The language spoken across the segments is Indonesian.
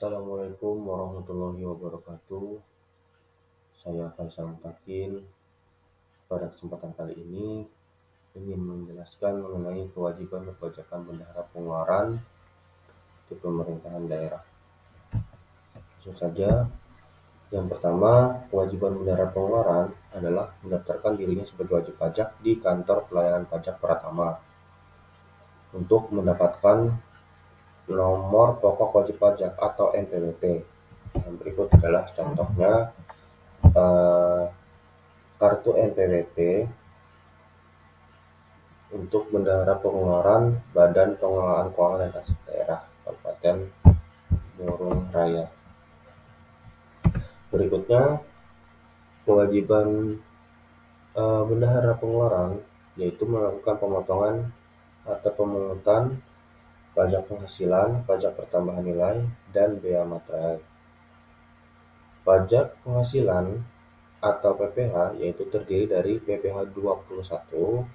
Assalamualaikum warahmatullahi wabarakatuh. Saya Faisal Mutakin. Pada kesempatan kali ini ingin menjelaskan mengenai kewajiban perpajakan bendahara pengeluaran di pemerintahan daerah. Langsung saja, yang pertama, kewajiban bendahara pengeluaran adalah mendaftarkan dirinya sebagai wajib pajak di kantor pelayanan pajak Pratama untuk mendapatkan nomor pokok wajib pajak atau NPWP. Yang berikut adalah contohnya kartu NPWP untuk bendahara pengeluaran Badan Pengelolaan Keuangan dan Aset Daerah Kabupaten Murung Raya. Berikutnya, kewajiban bendahara pengeluaran yaitu melakukan pemotongan atau pemungutan pajak penghasilan, pajak pertambahan nilai, dan bea materai. Pajak penghasilan atau PPh yaitu terdiri dari PPh 21,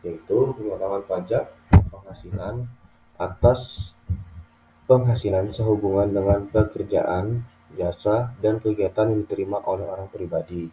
yaitu pemotongan pajak penghasilan atas penghasilan sehubungan dengan pekerjaan, jasa, dan kegiatan yang diterima oleh orang pribadi.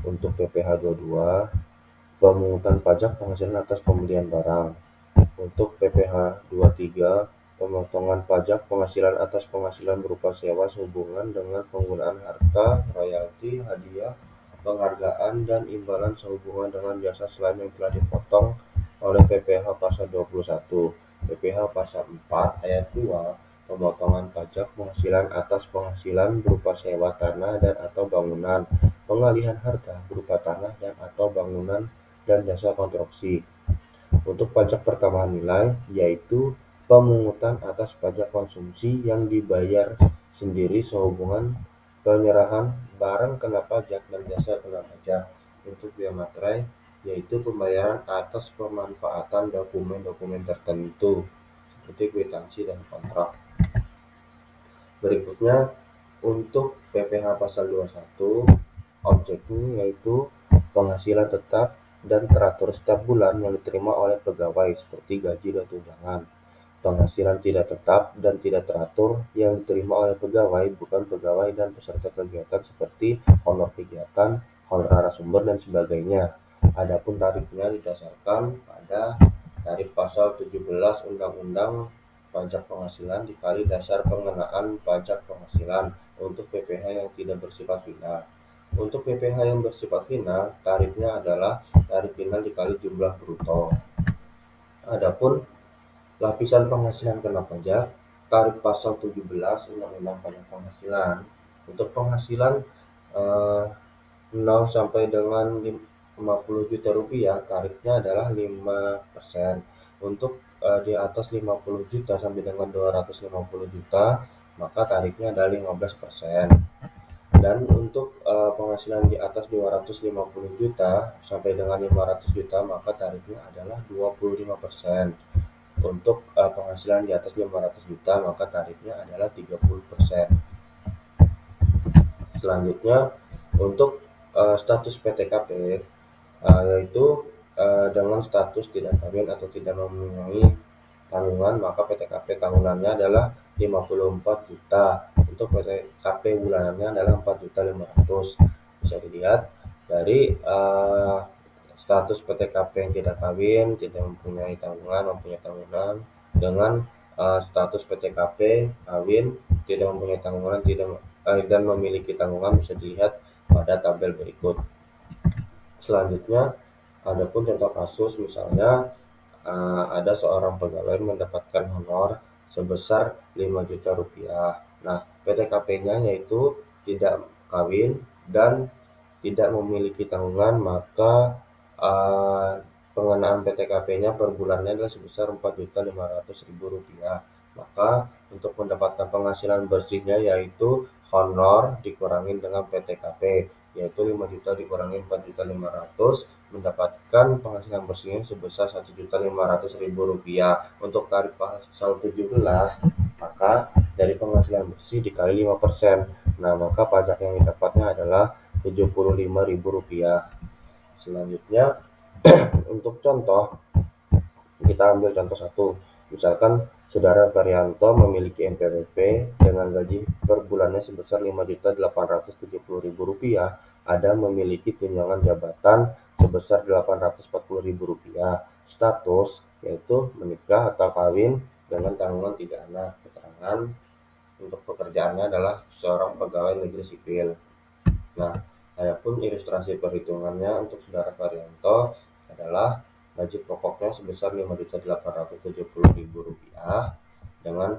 Untuk PPh 22, pemungutan pajak penghasilan atas pembelian barang. Untuk PPh 23, pemotongan pajak penghasilan atas penghasilan berupa sewa sehubungan dengan penggunaan harta, royalti, hadiah, penghargaan, dan imbalan sehubungan dengan jasa selain yang telah dipotong oleh PPh pasal 21. PPh pasal 4 ayat 2, pemotongan pajak penghasilan atas penghasilan berupa sewa tanah dan atau bangunan, pengalihan harta berupa tanah dan atau bangunan, dan jasa konstruksi. Untuk pajak pertambahan nilai, yaitu pemungutan atas pajak konsumsi yang dibayar sendiri sehubungan penyerahan barang kena pajak dan jasa kena pajak. Untuk bea materai, yaitu pembayaran atas pemanfaatan dokumen-dokumen tertentu seperti kwitansi dan kontrak. Berikutnya, untuk PPh pasal 21, objeknya yaitu penghasilan tetap dan teratur setiap bulan yang diterima oleh pegawai seperti gaji dan tunjangan. Penghasilan tidak tetap dan tidak teratur yang diterima oleh pegawai, bukan pegawai, dan peserta kegiatan seperti honor kegiatan, honor narasumber, dan sebagainya. Adapun tarifnya didasarkan pada tarif pasal 17 Undang-Undang Pajak Penghasilan dikali dasar pengenaan pajak penghasilan untuk PPh yang tidak bersifat final. Untuk PPh yang bersifat final, tarifnya adalah tarif final dikali jumlah bruto. Adapun lapisan penghasilan kena pajak, tarif pasal 17 Undang-Undang Pajak Penghasilan. Untuk penghasilan 0 sampai dengan 50 juta rupiah, tarifnya adalah 5%. Untuk di atas 50 juta sampai dengan 250 juta, maka tarifnya adalah 15%. Dan untuk penghasilan di atas 250 juta sampai dengan 500 juta, maka tarifnya adalah 25%. Untuk penghasilan di atas 500 juta, maka tarifnya adalah 30%. Selanjutnya, untuk status PTKP, yaitu dengan status tidak kawin atau tidak mempunyai tanggungan, maka PTKP tahunannya adalah 54 juta. Untuk PTKP bulanannya adalah 4.500.000. Bisa dilihat dari status PTKP yang tidak kawin, tidak mempunyai tanggungan, mempunyai tanggungan, dengan status PTKP kawin, tidak mempunyai tanggungan, dan memiliki tanggungan, bisa dilihat pada tabel berikut. Selanjutnya, adapun contoh kasus, misalnya ada seorang pegawai mendapatkan honor sebesar 5 juta rupiah. Nah, PTKP-nya yaitu tidak kawin dan tidak memiliki tanggungan, maka pengenaan PTKP-nya per bulannya adalah sebesar 4.500.000 rupiah. Maka untuk mendapatkan penghasilan bersihnya yaitu honor dikurangi dengan PTKP, yaitu 5 juta dikurangi 4.500.000, mendapatkan penghasilan bersihnya sebesar 1.500.000 rupiah. Untuk tarif pasal 17, maka dari penghasilan bersih dikali 5%. Nah, maka pajak yang didapatnya adalah 75.000 rupiah. Selanjutnya, untuk contoh, kita ambil contoh satu. Misalkan Saudara Varianto memiliki NPWP dengan gaji per bulannya sebesar Rp5.870.000. Ada memiliki tunjangan jabatan sebesar Rp840.000. Status yaitu menikah atau kawin dengan tanggungan 3 anak. Keterangan untuk pekerjaannya adalah seorang pegawai negeri sipil. Nah, adapun ilustrasi perhitungannya untuk saudara Varianto adalah gaji pokoknya sebesar Rp5.870.000 dengan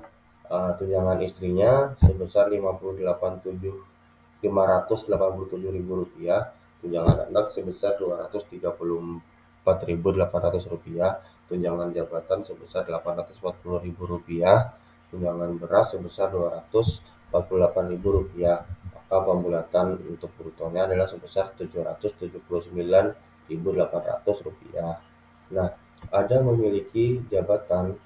tunjangan istrinya sebesar Rp587.000, tunjangan anak sebesar Rp234.800, tunjangan jabatan sebesar Rp840.000, tunjangan beras sebesar Rp248.000. Maka pembulatan untuk brutonya adalah sebesar Rp779.800. Nah, ada memiliki jabatan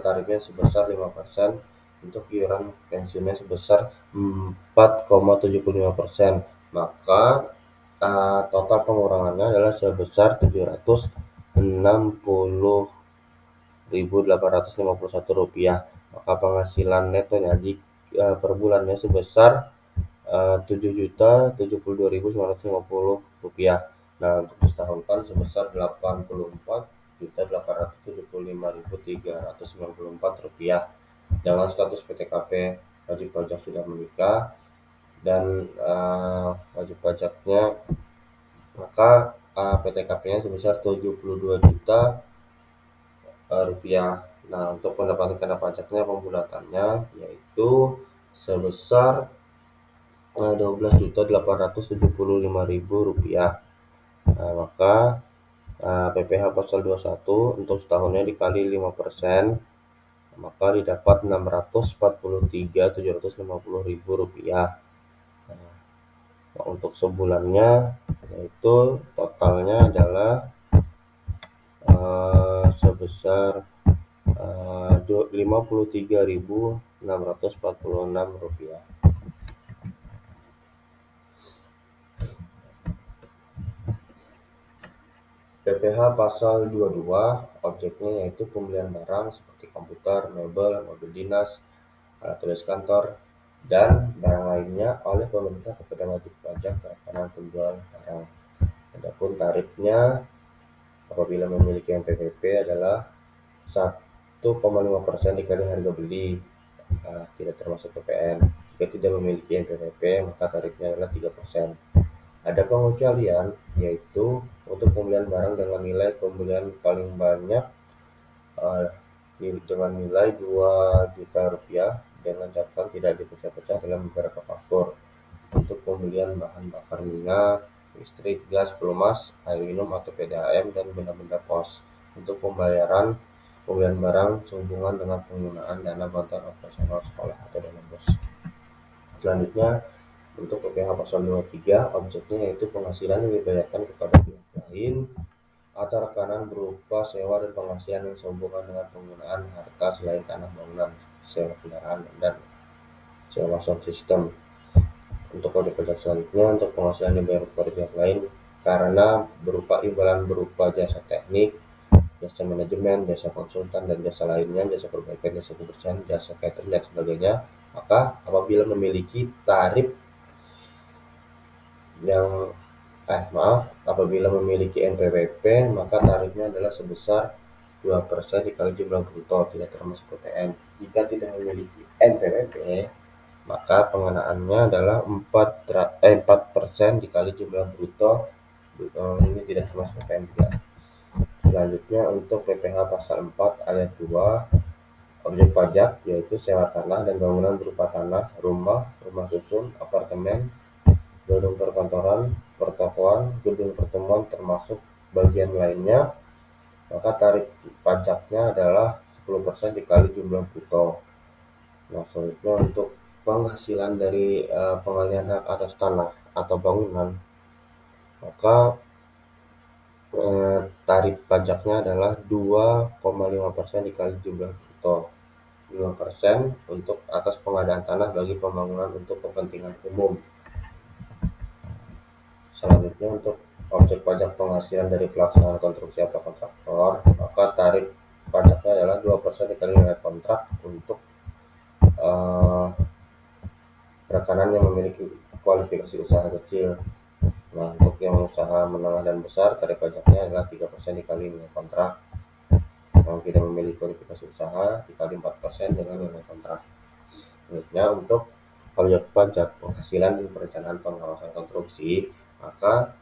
tarifnya sebesar 5%, untuk iuran pensiunnya sebesar 4,75%. Maka total pengurangannya adalah sebesar Rp760.851. Maka penghasilan netonya per bulannya sebesar Rp7.072.950. Nah, untuk disetahunkan sebesar Rp84.075.394 dengan status PTKP wajib pajak sudah menikah dan wajib pajaknya, maka PTKP-nya sebesar Rp72 juta. Nah, untuk pendapatan kena pajaknya pembulatannya yaitu sebesar Rp12.875.000. Nah, maka PPh pasal 21 untuk setahunnya dikali 5%, maka didapat Rp643.750.000. Nah, untuk sebulannya yaitu totalnya adalah sebesar Rp53.646. PPh pasal 22 objeknya yaitu pembelian barang seperti komputer, mebel, mobil dinas, alat tulis kantor, dan barang lainnya oleh pemerintah kepada wajib pajak karena penjual barang. Adapun tarifnya apabila memiliki NPWP adalah 1,5% dikali harga beli, tidak termasuk PPN. Jika tidak memiliki NPWP maka tarifnya adalah 3%. Ada pengecualian yaitu untuk pembelian barang dengan nilai pembelian paling banyak dengan nilai Rp2 juta dengan catatan tidak dipecah-pecah dalam beberapa faktor. Untuk pembelian bahan bakar minyak, listrik, gas, pelumas, air minum atau PDAM, dan benda-benda pos. Untuk pembelian barang sehubungan dengan penggunaan dana bantuan operasional sekolah atau dana BOS. Selanjutnya, untuk PPh pasal 23 objeknya yaitu penghasilan yang dibayarkan kepada pihak lain atau rekanan berupa sewa dan penghasilan yang sehubungan dengan penggunaan harta selain tanah bangunan, sewa kendaraan, dan sewa sound system. Untuk kode pajak selanjutnya, untuk penghasilan yang dibayar kepada pihak lain karena berupa imbalan berupa jasa teknik, jasa manajemen, jasa konsultan, dan jasa lainnya, jasa perbaikan, jasa kebersihan, jasa catering, dan sebagainya, maka apabila memiliki tarif apabila memiliki NPWP maka tarifnya adalah sebesar 2% dikali jumlah bruto, tidak termasuk PPN. Jika tidak memiliki NPWP maka pengenaannya adalah 4% dikali jumlah bruto, ini tidak termasuk PPN juga. Selanjutnya untuk PPh pasal 4 ayat 2 objek pajak yaitu sewa tanah dan bangunan berupa tanah, rumah susun, apartemen, gedung perkantoran, pertokoan, gedung pertemuan termasuk bagian lainnya, maka tarif pajaknya adalah 10% dikali jumlah bruto. Nah, selanjutnya untuk penghasilan dari pengalihan hak atas tanah atau bangunan, maka tarif pajaknya adalah 2,5% dikali jumlah bruto. 5% untuk atas pengadaan tanah bagi pembangunan untuk kepentingan umum. Selanjutnya untuk objek pajak penghasilan dari pelaksanaan konstruksi atau kontraktor, maka tarif pajaknya adalah 2% dikali nilai kontrak untuk rekanan yang memiliki kualifikasi usaha kecil. Nah, untuk yang usaha menengah dan besar, tarif pajaknya adalah 3% dikali nilai kontrak. Yang tidak memiliki kualifikasi usaha dikali 4% dengan nilai kontrak. Selanjutnya, untuk objek pajak penghasilan dan perencanaan pengawasan konstruksi, maka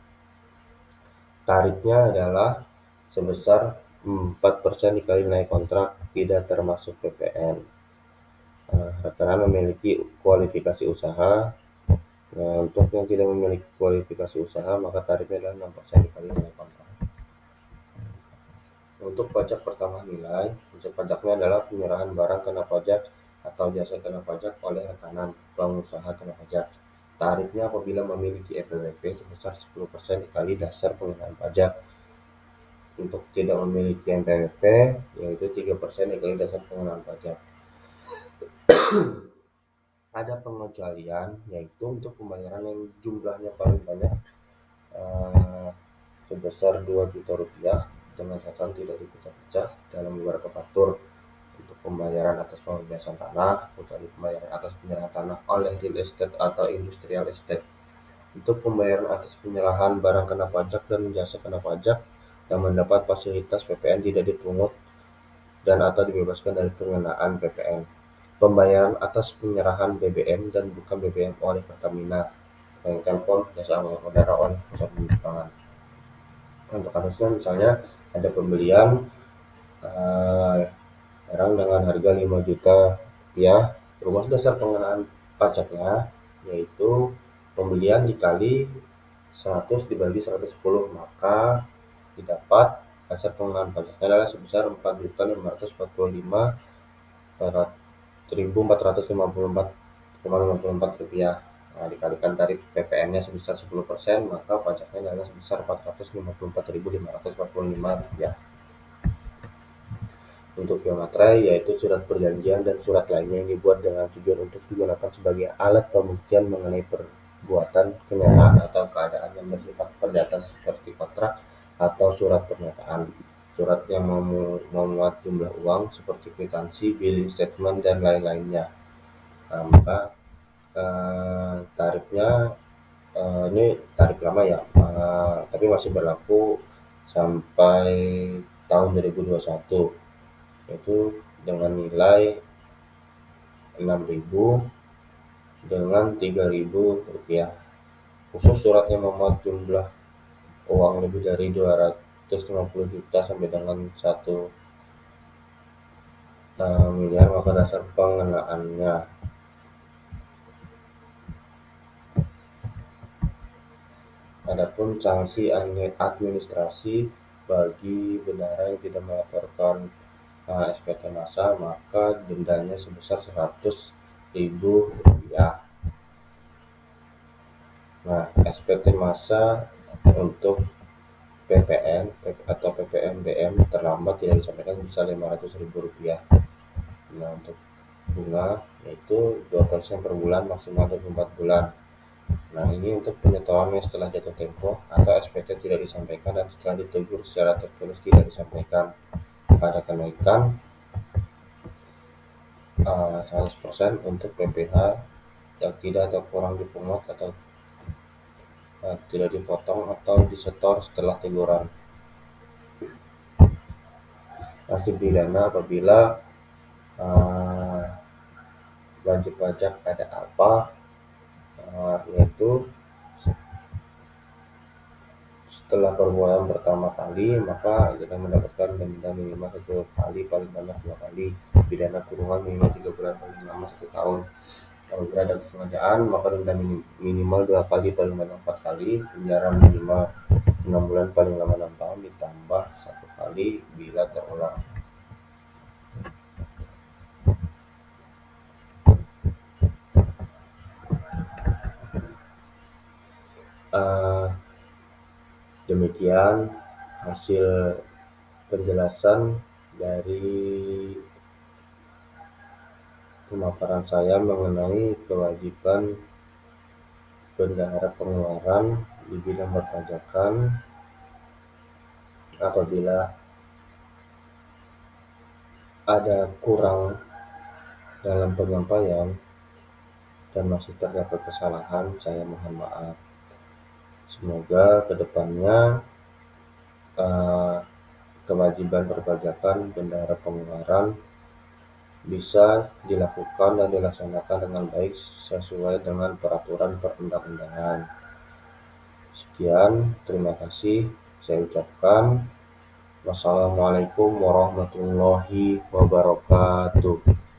tarifnya adalah sebesar 4% dikali nilai kontrak, tidak termasuk PPN. Rekanan memiliki kualifikasi usaha. Nah, untuk yang tidak memiliki kualifikasi usaha, maka tarifnya adalah 6% dikali nilai kontrak. Untuk pajak pertambahan nilai, objek pajaknya adalah penyerahan barang kena pajak atau jasa kena pajak oleh rekanan pengusaha kena pajak. Tarifnya apabila memiliki EPWP sebesar 10% dikali dasar pengenaan pajak. Untuk tidak memiliki EPWP, yaitu 3% dikali dasar pengenaan pajak. Ada pengecualian, yaitu untuk pembayaran yang jumlahnya paling banyak sebesar 2 juta rupiah dengan catatan tidak dipecah-pecah dalam beberapa faktur. Untuk pembayaran atas pembebasan tanah, kecuali pembayaran atas penyerahan tanah oleh real estate atau industrial estate. Untuk pembayaran atas penyerahan barang kena pajak dan jasa kena pajak yang mendapat fasilitas PPN tidak dipungut dan atau dibebaskan dari pengenaan PPN. Pembayaran atas penyerahan BBM dan bukan BBM oleh Pertamina, yang telepon, jasa angkutan udara oleh pusat penerbangan. Untuk kasusnya misalnya ada pembelian barang dengan harga 5 juta rupiah, rumus dasar pengenaan pajaknya yaitu pembelian dikali 100 dibagi 110, maka didapat dasar pengenaan pajaknya adalah sebesar 4.545.454,54 rupiah. Nah, dikalikan tarif PPN-nya sebesar 10%, maka pajaknya adalah sebesar 454.545 rupiah. Untuk biaya materai yaitu surat perjanjian dan surat lainnya yang dibuat dengan tujuan untuk digunakan sebagai alat pembuktian mengenai perbuatan, kenyataan atau keadaan yang bersifat perdata seperti kontrak atau surat pernyataan. Surat yang memuat jumlah uang seperti kwitansi, billing statement, dan lain-lainnya. Nah, maka tarifnya ini tarif lama ya, tapi masih berlaku sampai tahun 2021, yaitu dengan nilai 6.000 dengan 3.000 rupiah. Khusus surat yang memuat jumlah uang lebih dari 250 juta sampai dengan 1 miliar, maka dasar pengenaannya. Adapun sanksi administrasi bagi bendahara yang tidak melaporkan SPT massa, maka dendanya sebesar 100.000 rupiah. Nah, SPT massa untuk PPN atau PPNBM terlambat tidak disampaikan sebesar 500.000 rupiah. Nah, untuk bunga yaitu 2% per bulan maksimal 24 bulan. Nah, ini untuk penyetorannya setelah jatuh tempo atau SPT tidak disampaikan dan setelah ditegur secara tertulis tidak disampaikan. Ada kenaikan 100% untuk PPh yang tidak atau kurang dipungut atau tidak dipotong atau disetor setelah teguran. Masih pidana apabila wajib pajak ada apa, yaitu setelah perbuatan pertama kali maka kita mendapatkan denda minimal 1 kali, paling banyak 2 kali, pidana kurungan minimal 3 bulan, paling lama 1 tahun. Apabila ada kesengajaan maka denda minimal 2 kali, paling banyak 4 kali, penjara minimal 6 bulan, paling lama 6 tahun, ditambah 1 kali bila terulang. Demikian hasil penjelasan dari pemaparan saya mengenai kewajiban bendahara pengeluaran di bidang perpajakan apabila ada kurang dalam penyampaian dan masih terdapat kesalahan, saya mohon maaf. Semoga kedepannya kewajiban perpajakan bendahara pengeluaran bisa dilakukan dan dilaksanakan dengan baik sesuai dengan peraturan perundang-undangan. Sekian, terima kasih saya ucapkan. Wassalamualaikum warahmatullahi wabarakatuh.